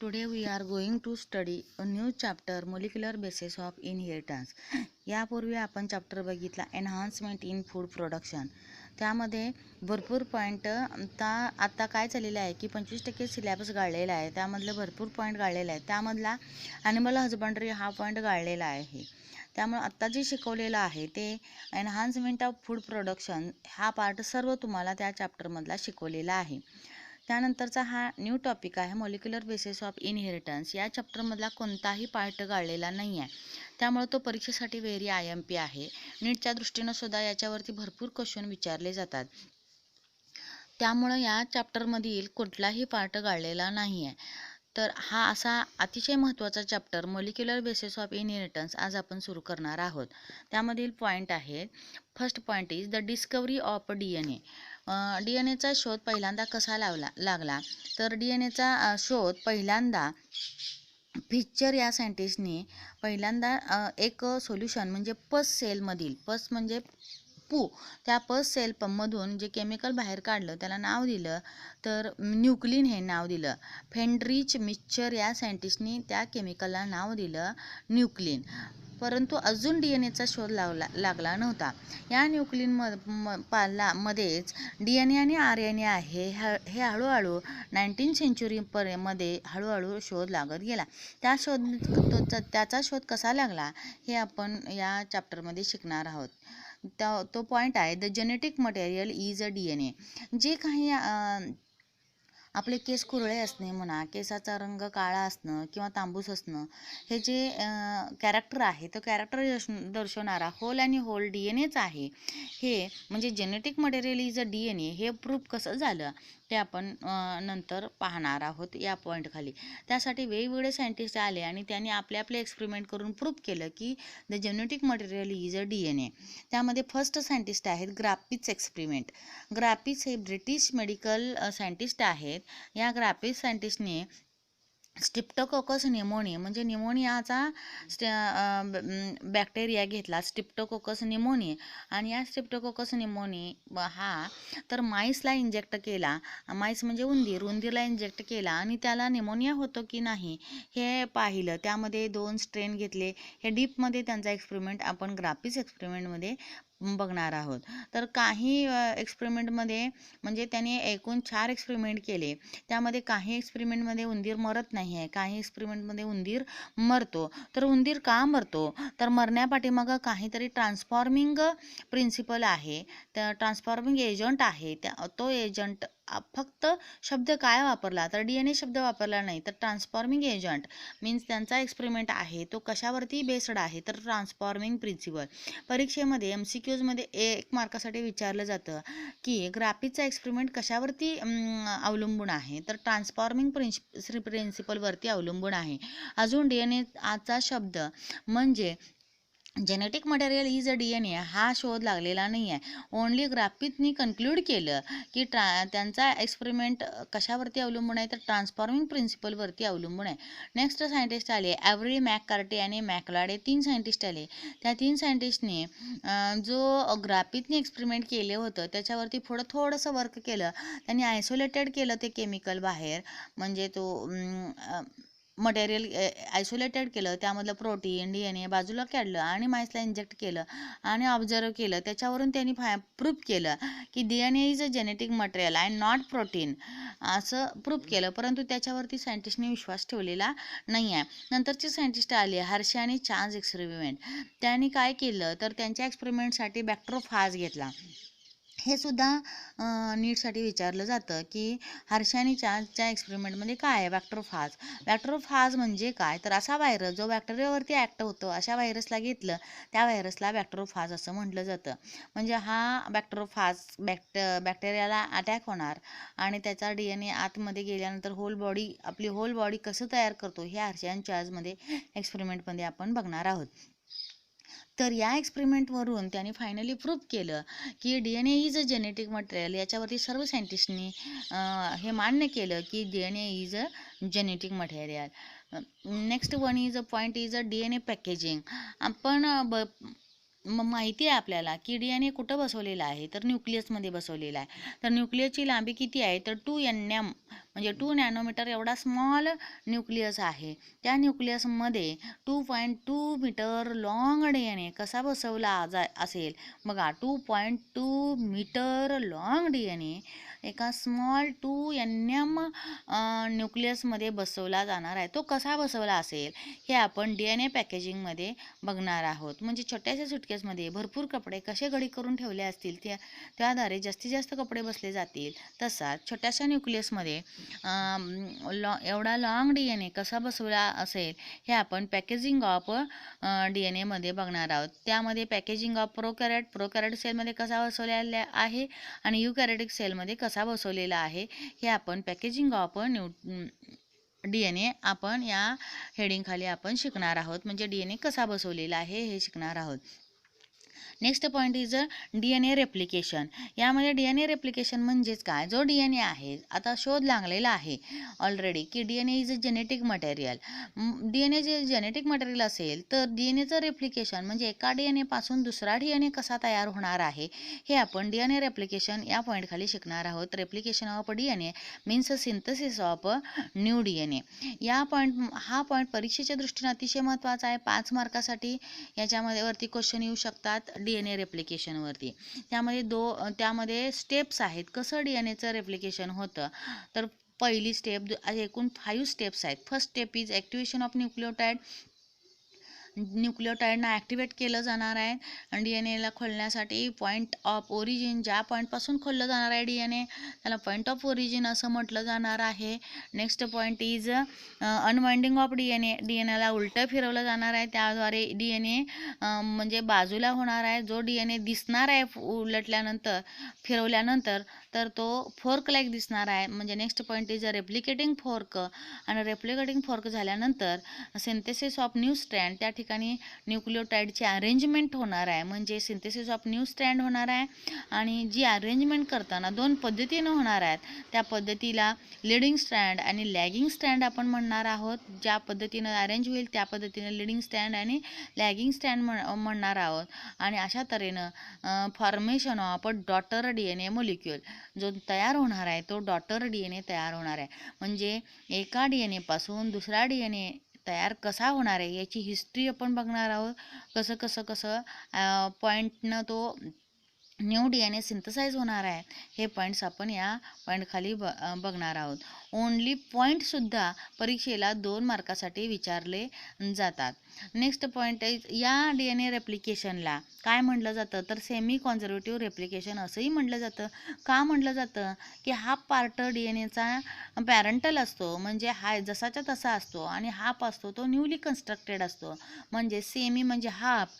Today we are going to study a new chapter molecular basis of inheritance. यापूर्वी आपण chapter बघितला enhancement in food production. त्यामध्ये भरपूर point आता काय झालेलं आहे की 25% सिलेबस गाळलेला आहे. त्यामधले भरपूर पॉईंट गाळलेले आहेत. त्यामधला ॲनिमल हजबंड्री हा पॉईंट गाळलेला आहे. त्यामुळे आत्ता जे शिकवलेलं आहे ते एनहान्समेंट ऑफ फूड प्रोडक्शन हा पार्ट सर्व तुम्हाला त्या चॅप्टरमधला शिकवलेला आहे. त्यानंतरचा हा न्यू टॉपिक आहे मॉलिक्युलर बेसिस ऑफ इनहेरिटन्स. या चॅप्टरमधला कोणताही पार्ट गाळलेला नाही आहे. त्यामुळे तो परीक्षेसाठी व्हेरी IMP आहे. नीटच्या दृष्टीनं सुद्धा याच्यावरती भरपूर क्वेश्चन विचारले जातात. त्यामुळं या चॅप्टरमधील कुठलाही पार्ट गाळलेला नाही आहे. तर हा असा अतिशय महत्त्वाचा chapter molecular basis of inheritance आज आपण सुरू करणार आहोत. त्यामधील पॉईंट आहेत. First point is the discovery of DNA. DNAचा शोध पहिल्यांदा कसा लागला तर DNAचा शोध पहिल्यांदा फिशर या सायंटिस्टने पहिल्यांदा एक सोल्युशन म्हणजे पस सेलमधील पस म्हणजे त्या पस सेलमधून जे केमिकल बाहेर काढलं त्याला नाव दिलं तर न्यूक्लिन हे नाव दिलं. फेंड्रिच मिक्सचर या सायंटिस्टने त्या केमिकलला नाव दिलं न्यूक्लिन. परंतु अजून DNAचा शोध लागला नव्हता. या न्यूक्लिन मध्येच DNA आणि RNA आहे हे हळूहळू 19th सेंचुरीमध्ये हळूहळू शोध लागत गेला. त्याचा शोध कसा लागला हे आपण या चॅप्टरमध्ये शिकणार आहोत. तो पॉईंट आहे the genetic material is a DNA. जे काही आपले केस कुरळे असणे म्हणा, केसाचा रंग काळा असणं किंवा तांबूस असणं हे जे कॅरेक्टर आहे तो कॅरेक्टर दर्शवणारा होल आणि होल DNAच आहे. हे म्हणजे genetic material is a DNA हे प्रूफ कसं झालं ते आपण नंतर पाहणार आहोत या पॉईंटखाली. त्यासाठी वेगवेगळे सायंटिस्ट आले आणि त्यांनी आपले एक्सपेरिमेंट करून प्रूफ केलं की the genetic material is a DNA. त्यामध्ये फर्स्ट सायंटिस्ट आहेत ग्राफिक्स एक्सपेरिमेंट. ग्राफिक्स हे ब्रिटिश मेडिकल सायंटिस्ट आहेत. या ग्राफिक्स सायंटिस्टने स्ट्रिप्टोकोकस निमोनी म्हणजे निमोनियाचा बॅक्टेरिया घेतला स्ट्रिप्टोकोकस निमोनी आणि या स्ट्रिप्टोकोकस निमोनी हा तर माईसला इंजेक्ट केला. माईस म्हणजे उंदीरला इंजेक्ट केला आणि त्याला निमोनिया होतो की नाही हे पाहिलं. त्यामध्ये 2 स्ट्रेन घेतले. हे डीपमध्ये त्यांचा एक्सपेरिमेंट आपण ग्राफिक्स एक्सपेरिमेंटमध्ये बघणार आहोत. तर काही एक्सपेरिमेंटमध्ये म्हणजे त्याने एकूण 4 एक्सपेरिमेंट केले. त्यामध्ये काही एक्सपेरिमेंटमध्ये उंदीर मरत नाही आहे, काही एक्सपेरिमेंटमध्ये उंदीर मरतो. तर उंदीर का मरतो तर मरण्यापाठीमागं काहीतरी ट्रान्सफॉर्मिंग प्रिन्सिपल आहे, त्या ट्रान्सफॉर्मिंग एजंट आहे. तो एजंट फक्त शब्द काय वापरला तर DNA शब्द वापरला नाही तर ट्रान्सफॉर्मिंग एजंट मीन्स त्यांचा एक्सपेरिमेंट आहे तो कशावरती बेस्ड आहे तर ट्रान्सफॉर्मिंग प्रिन्सिपल. परीक्षेमध्ये MCQजमध्ये 1 मार्कासाठी विचारलं जातं की ग्राफिकचा एक्सपेरिमेंट कशावरती अवलंबून आहे तर ट्रान्सफॉर्मिंग प्रिन्सिपलवरती अवलंबून आहे. अजून DNAचा शब्द म्हणजे genetic material is a DNA हा शोध लागलेला नाही आहे. ओनली ग्राफिकनी कन्क्लूड केलं की त्यांचा एक्सपेरिमेंट कशावरती अवलंबून आहे तर ट्रान्सफॉर्मिंग प्रिन्सिपलवरती अवलंबून आहे. नेक्स्ट सायंटिस्ट आले ॲव्हरी मॅककार्टी आणि मॅकलाडे. 3 सायंटिस्ट आले. त्या 3 सायंटिस्टने जो ग्राफिकने एक्सपेरिमेंट केलं होतं त्याच्यावरती थोडंसं वर्क केलं. त्यांनी आयसोलेटेड केलं ते केमिकल बाहेर म्हणजे तो मटेरियल आयसोलेटेड केलं. त्यामधलं प्रोटीन DNA बाजूला काढलं आणि माईसला इंजेक्ट केलं आणि ऑब्झर्व केलं. त्याच्यावरून त्यांनी प्रूफ केलं की DNA is a genetic material and not protein असं प्रूफ केलं. परंतु त्याच्यावरती सायंटिस्टने विश्वास ठेवलेला नाही आहे. नंतरचे सायंटिस्ट आले हर्षे आणि चार्ल्स एक्सपेरिमेंट. त्यांनी काय केलं तर त्यांच्या एक्सपेरिमेंटसाठी बॅक्टेरोफाज घेतला. हे सुद्धा नीटसाठी विचारलं जातं की हर्षे आणि चार्ल्सच्या एक्सपेरिमेंटमध्ये काय आहे बॅक्टेरोफाज. बॅक्टेरोफाज म्हणजे काय तर असा व्हायरस जो बॅक्टेरियावरती ॲक्ट होतो अशा व्हायरसला घेतलं त्या व्हायरसला बॅक्टेरोफाज असं म्हटलं जातं. म्हणजे हा बॅक्टेरोफाज बॅक्टेरियाला अटॅक होणार आणि त्याचा DNA आतमध्ये गेल्यानंतर आपली होल बॉडी कसं तयार करतो हे हर्षे आणि चार्ल्समध्ये एक्सपेरिमेंटमध्ये आपण बघणार आहोत. तर या एक्सपेरिमेंटवरून त्यांनी फायनली प्रूफ केलं की DNA is a genetic material. याच्यावरती सर्व सायंटिस्टनी हे मान्य केलं की DNA is a genetic material. Next one is a point is a DNA packaging. आपण माहिती आहे आपल्याला की DNA कुठं बसवलेला आहे तर न्यूक्लियसमध्ये बसवलेला आहे. तर न्यूक्लियसची लांबी किती आहे तर 2 nm म्हणजे 2 नॅनोमीटर एवढा स्मॉल न्यूक्लियस आहे. त्या न्यूक्लियसमध्ये 2.2 मीटर लॉंग DNA कसा बसवला असेल बघा. 2.2 मीटर लॉंग DNA एका स्मॉल 2 NM न्यूक्लियसमध्ये बसवला जाणार आहे. तो कसा बसवला असेल हे आपण DNA पॅकेजिंगमध्ये बघणार आहोत. म्हणजे छोट्याशा सुटकेसमध्ये भरपूर कपडे कसे घडी करून ठेवले असतील त्याद्वारे जास्तीत जास्त कपडे बसले जातील, तसाच छोट्याशा न्यूक्लियसमध्ये एवढा लॉंग DNA कसा बसवला असेल हे आपण पॅकेजिंग ऑफ DNA मध्ये बघणार आहोत. त्यामध्ये पॅकेजिंग ऑफ प्रोकॅरियोट सेलमध्ये कसा बसवलेला आहे आणि युकॅरियोटिक सेलमध्ये कसा बसवलेला आहे हे आपण पॅकेजिंग ऑफ DNA आपण या हेडिंग खाली आपण शिकणार आहोत. म्हणजे DNA कसा बसवलेला आहे हे शिकणार आहोत. Next point is DNA replication. यामध्ये DNA रेप्लिकेशन म्हणजेच काय, जो DNA आहे आता शोध लागलेला आहे ऑलरेडी की DNA is a genetic material. DNA जे जेनेटिक मटेरियल असेल तर DNAचं रेप्लिकेशन म्हणजे एका DNA पासून दुसरा DNA कसा तयार होणार आहे हे आपण DNA रेप्लिकेशन या पॉईंट खाली शिकणार आहोत. Replication of DNA means synthesis of new DNA. हा पॉईंट परीक्षेच्या दृष्टीने अतिशय महत्त्वाचा आहे. 5 मार्कासाठी याच्यामध्ये वरती क्वेश्चन येऊ शकतात DNA रेप्लिकेशनवरती. त्यामध्ये स्टेप्स आहेत कसं DNAचं रेप्लिकेशन होतं. तर पहिली स्टेप, एकूण 5 स्टेप्स आहेत. First step is activation of न्यूक्लियोटाईडना ॲक्टिवेट केलं जाणार आहे. आणि DNAला खोलण्यासाठी पॉईंट ऑफ ओरिजिन, ज्या पॉईंटपासून खोललं जाणार आहे DNA त्याला पॉईंट ऑफ ओरिजिन असं म्हटलं जाणार आहे. Next point is unwinding of DNAला उलटं फिरवलं जाणार आहे. त्याद्वारे DNA म्हणजे बाजूला होणार आहे. जो DNA दिसणार आहे फिरवल्यानंतर तर तो फोर्क लाईक दिसणार आहे. म्हणजे next point is replicating fork. आणि रेप्लिकेटिंग फोर्क झाल्यानंतर सिंथेसिस ऑफ न्यू स्ट्रँड, त्या ठिकाणी न्यूक्लियोटाईडची अरेंजमेंट होणार आहे. म्हणजे सिंथेसिस ऑफ न्यू स्ट्रँड होणार आहे. आणि जी अरेंजमेंट करताना 2 पद्धतीनं होणार आहेत. त्या पद्धतीला लिडिंग स्ट्रँड आणि लॅगिंग स्ट्रँड आपण म्हणणार आहोत. ज्या पद्धतीनं अरेंज होईल त्या पद्धतीनं लिडिंग स्ट्रँड आणि लॅगिंग स्ट्रँड म्हणणार आहोत. आणि अशा तऱ्हेनं formation of daughter DNA molecule जो तयार होणार आहे तो डॉटर DNA तयार होणार आहे. म्हणजे एका DNA पासून दुसरा DNA तयार कसा होणार आहे याची हिस्ट्री आपण बघणार आहोत. कसं पॉईंटनं तो न्यू DNA सिंथसाइज होणार आहे हे पॉईंट्स आपण या पॉईंट खाली बघणार आहोत. ओनली पॉईंटसुद्धा परीक्षेला 2 मार्कासाठी विचारले जातात. नेक्स्ट पॉईंट इज या DNA रेप्लिकेशनला काय म्हटलं जातं तर सेमी कॉन्झर्वेटिव्ह रेप्लिकेशन असंही म्हटलं जातं. का म्हटलं जातं की हाफ पार्ट DNAचा पॅरेंटल असतो, म्हणजे हा जसाच्या तसा असतो, आणि हाफ असतो तो न्यूली कन्स्ट्रक्टेड असतो. म्हणजे सेमी म्हणजे हाफ,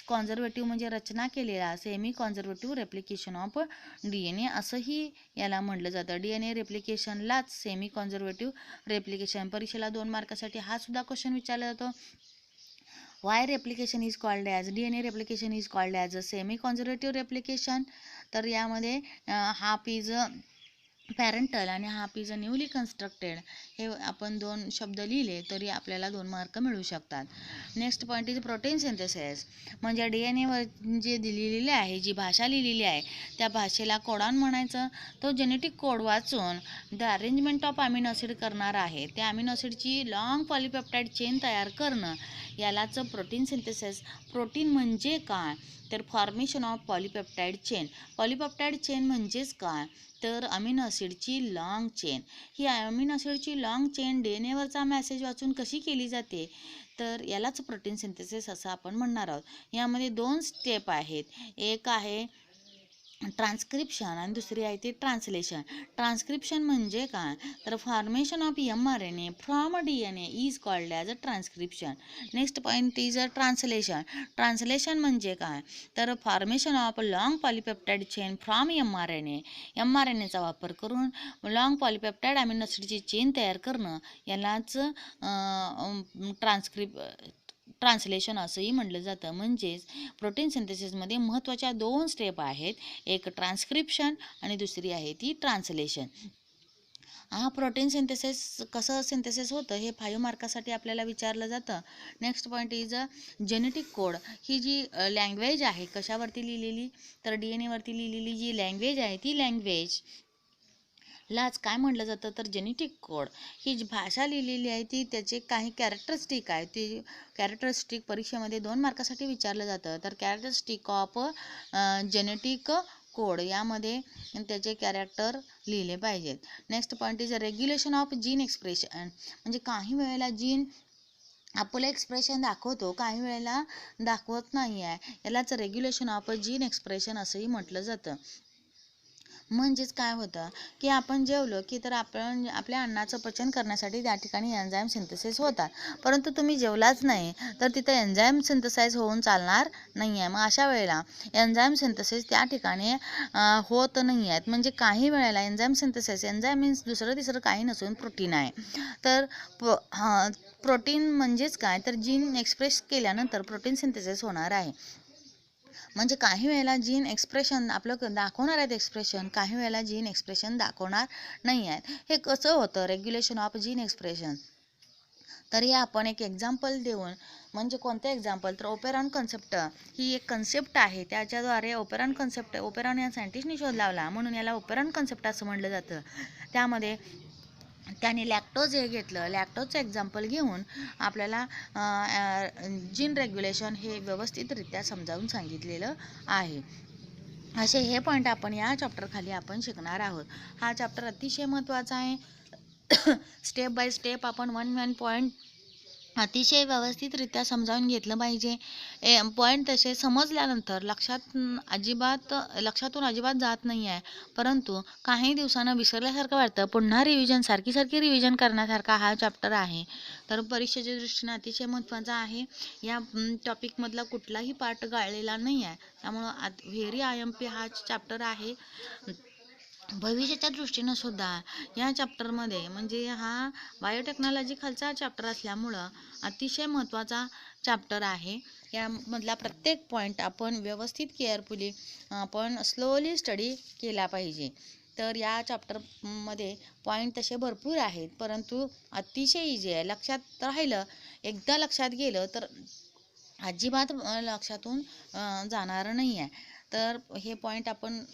कॉन्झर्वेटिव्ह म्हणजे रचना केलेला, semi conservative replication of DNA असंही याला म्हटलं जातं. DNA रेप्लिकेशनलाच सेमी कॉन्झर्वेटिव्ह रेप्लिकेशन. परीक्षेला 2 मार्कासाठी हा सुद्धा क्वेश्चन विचारला जातो. Why replication is called as DNA replication is called as a semi conservative replication. तर यामध्ये हाफ इज पॅरेंटल आणि half is a newly constructed हे आपण 2 शब्द लिहिले तरी आपल्याला 2 मार्क मिळू शकतात. Next point is protein synthesis. म्हणजे DNAवर जे लिहिलेले आहे, जी भाषा लिहिलेली आहे त्या भाषेला कोडॉन म्हणायचं. तो जेनेटिक कोड वाचून the arrangement of amino acid करणार आहे. त्या अमिनो ॲसिडची लॉंग पॉलिपेप्टाईड चेन तयार करणं यालाच प्रोटीन सिंथेसिस. प्रोटीन म्हणजे काय तर formation of polypeptide chain. Polypeptide chain म्हणजेच काय तर अमिनो ॲसिडची लॉंग चेन. ही अमिनो ॲसिडची लॉंग चेन DNAवरचा मेसेज वाचून कशी केली जाते तर यालाच प्रोटीन सिंथेसिस असं आपण म्हणणार आहोत. यामध्ये 2 स्टेप आहेत. एक आहे ट्रान्स्क्रिप्शन आणि दुसरी आहे ती ट्रान्सलेशन. ट्रान्स्क्रिप्शन म्हणजे काय तर formation of mRNA from DNA is called as a transcription. Next point is a translation. Translation म्हणजे काय तर formation of long polypeptide chain from mRNAचा वापर करून लॉंग पॉलिपेप्टाईड अमिनो ॲसिडची चेन तयार करणं यालाच ट्रान्सलेशन असंही म्हटलं जातं. म्हणजेच प्रोटीन सिंथेसिसमध्ये महत्त्वाच्या 2 स्टेप आहेत. एक ट्रान्स्क्रिप्शन आणि दुसरी आहे ती ट्रान्सलेशन. हा प्रोटीन सिंथेसिस कसं सिंथेसिस होतं हे 5 मार्कासाठी आपल्याला विचारलं जातं. Next point is genetic code. ही जी लँग्वेज आहे कशावरती लिहिलेली तर DNA वरती लिहिलेली जी लँग्वेज आहे ती लाच काय म्हटलं जातं तर जेनेटिक कोड ही जी भाषा लिहिलेली आहे ती त्याचे काही कॅरेक्टरिस्टिक आहे. ती कॅरेक्टरिस्टिक परीक्षेमध्ये 2 मार्कासाठी विचारलं जातं. तर कॅरेक्टरिस्टिक ऑफ जेनेटिक कोड यामध्ये त्याचे कॅरेक्टर लिहिले पाहिजेत. Next point is regulation of gene expression, म्हणजे काही वेळेला जीन आपलं एक्सप्रेशन दाखवतो, काही वेळेला दाखवत नाही आहे. यालाच रेग्युलेशन ऑफ जीन एक्सप्रेशन असंही म्हटलं जातं. म्हणजेच काय होतं की आपण जेवलो की तर आपण आपल्या अन्नाचं पचन करण्यासाठी त्या ठिकाणी एन्झाईम सिंथेसिस होतात, परंतु तुम्ही जेवलाच नाही तर तिथं एन्झाईम सिंथेसाइज होऊन चालणार नाही आहे. मग अशा वेळेला एन्झाईम सिंथेसिस त्या ठिकाणी होत नाही आहेत. म्हणजे काही वेळेला एन्झाईम सिंथेसिस, एन्झाईम मीन्स दुसरं तिसरं काही नसून प्रोटीन आहे. तर प्रोटीन म्हणजेच काय तर जीन एक्सप्रेस केल्यानंतर प्रोटीन सिंथेसिस होणार आहे. म्हणजे काही वेळेला जीन एक्सप्रेशन आपलं दाखवणार आहेत एक्सप्रेशन, काही वेळेला जीन एक्सप्रेशन दाखवणार नाही आहेत. हे कसं होतं रेग्युलेशन ऑफ जीन एक्सप्रेशन? तर हे आपण एक एक्झाम्पल देऊन, म्हणजे कोणतं एक्झाम्पल तर ओपेरॉन कन्सेप्ट ही एक कन्सेप्ट आहे. त्याच्याद्वारे ओपेरॉन कन्सेप्ट, ओपेरॉन या सायंटिस्टनी शोध लावला म्हणून याला ओपेरॉन कन्सेप्ट असं म्हटलं जातं. त्यामध्ये त्याने लॅक्टोज हे घेतलं, लॅक्टोजचं एक्झाम्पल घेऊन आपल्याला जीन रेग्युलेशन हे व्यवस्थितरित्या समजावून सांगितलेलं आहे. असे हे पॉईंट आपण या चॅप्टरखाली आपण शिकणार आहोत. हा चॅप्टर अतिशय महत्त्वाचा आहे. स्टेप बाय स्टेप आपण वन पॉईंट अतिशय व्यवस्थितरित्या समजावून घेतलं पाहिजे. पॉईंट तसे समजल्यानंतर लक्षातून अजिबात जात नाही आहे, परंतु काही दिवसानं विसरल्यासारखं वाटतं. पुन्हा सारखी रिव्हिजन करण्यासारखा हा चॅप्टर आहे. तर परीक्षेच्या दृष्टीने अतिशय महत्त्वाचा आहे. या टॉपिकमधला कुठलाही पार्ट गाळलेला नाही आहे, त्यामुळं व्हेरी IMP हा चॅप्टर आहे. भविष्याच्या दृष्टीनं सुद्धा या चॅप्टरमध्ये, म्हणजे हा बायोटेक्नॉलॉजी खालचा चॅप्टर असल्यामुळं अतिशय महत्त्वाचा चॅप्टर आहे. यामधला प्रत्येक पॉईंट आपण व्यवस्थित केअरफुली आपण स्लोली स्टडी केला पाहिजे. तर या चॅप्टरमध्ये पॉईंट तसे भरपूर आहेत, परंतु अतिशय इझी आहे. लक्षात राहिलं, एकदा लक्षात गेलं तर अजिबात लक्षातून जाणार नाही आहे. तर हे पॉईंट आपण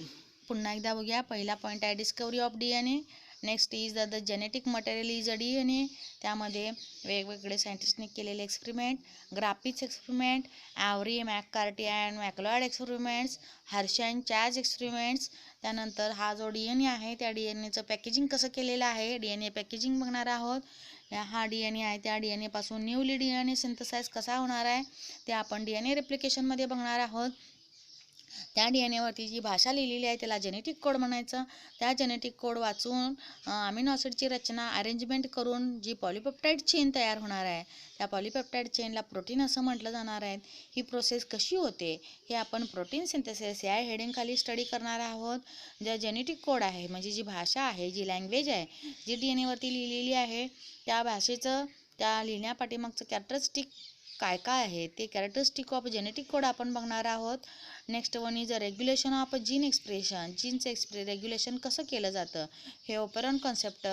पुन्हा एकदा बघूया. पहिला पॉईंट आहे discovery of DNA. Next is the genetic material is a DNA. त्यामध्ये वेगवेगळे सायंटिस्टने केलेले experiment, Griffith's experiment, Avery McCarty and MacLeod experiments, Hershey and Chase experiments. त्यानंतर हा जो DNA आहे त्या DNAचं पॅकेजिंग कसं केलेलं आहे, DNA पॅकेजिंग बघणार आहोत. हा DNA आहे त्या DNA पासून न्यूली DNA सिंथेसाइज कसा होणार आहे ते आपण DNA रेप्लिकेशनमध्ये बघणार आहोत. त्या DNA वरती जी भाषा लिहिलेली आहे त्याला जेनेटिक कोड म्हणायचं. त्या जेनेटिक कोड वाचून अमिनो ॲसिडची रचना अरेंजमेंट करून जी पॉलिपेप्टाईड चेन तयार होणार आहे, त्या पॉलिपेप्टाईड चेनला प्रोटीन असं म्हटलं जाणार आहे. ही प्रोसेस कशी होते हे आपण प्रोटीन सिंथेसिस या हेडिंगखाली स्टडी करणार आहोत. ज्या जेनेटिक कोड आहे, म्हणजे जी भाषा आहे, जी लँग्वेज आहे, जी DNA वरती लिहिलेली आहे, त्या भाषेचं, त्या लिहिण्यापाठीमागचं कॅरेक्टरिस्टिक काय काय आहे ते कॅरेक्टरिस्टिक ऑफ जेनेटिक कोड आपण बघणार आहोत. Next one is a regulation of gene expression. जीनचं रेग्युलेशन कसं केलं जातं हे ओपेरॉन कॉन्सेप्ट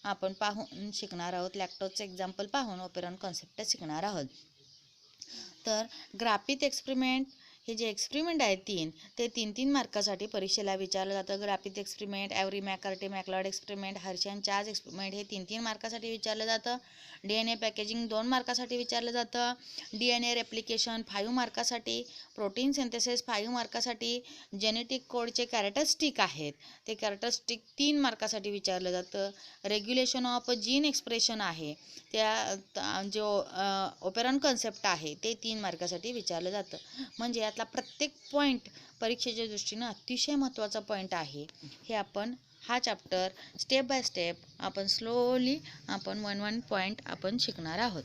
आपण पाहून शिकणार आहोत. लॅक्टोजचं एक्झाम्पल पाहून ओपेरॉन कॉन्सेप्ट शिकणार आहोत. तर ग्राफिक एक्सपेरिमेंट हे जे एक्सपेरिमेंट आहेत ते तीन मार्कासाठी परीक्षेला विचारलं जातं. Griffith experiment, Avery McCarty MacLeod experiment, Hershey and Chase experiment हे तीन मार्कासाठी विचारलं जातं. DNA पॅकेजिंग 2 मार्कासाठी विचारलं जातं. DNA रेप्लिकेशन 5 मार्कासाठी, प्रोटीन सिंथेसिस 5 मार्कासाठी, जेनेटिक कोडचे कॅरेक्टरिस्टिक आहेत ते कॅरेक्टरिस्टिक 3 मार्कासाठी विचारलं जातं. रेग्युलेशन ऑफ जीन एक्सप्रेशन आहे त्या जो ओपेरॉन कन्सेप्ट आहे ते 3 मार्कासाठी विचारलं जातं. म्हणजे यातला प्रत्येक पॉईंट परीक्षेच्या दृष्टीनं अतिशय महत्त्वाचा पॉईंट आहे. हे आपण हा चॅप्टर स्टेप बाय स्टेप आपण स्लोली आपण वन पॉईंट आपण शिकणार आहोत.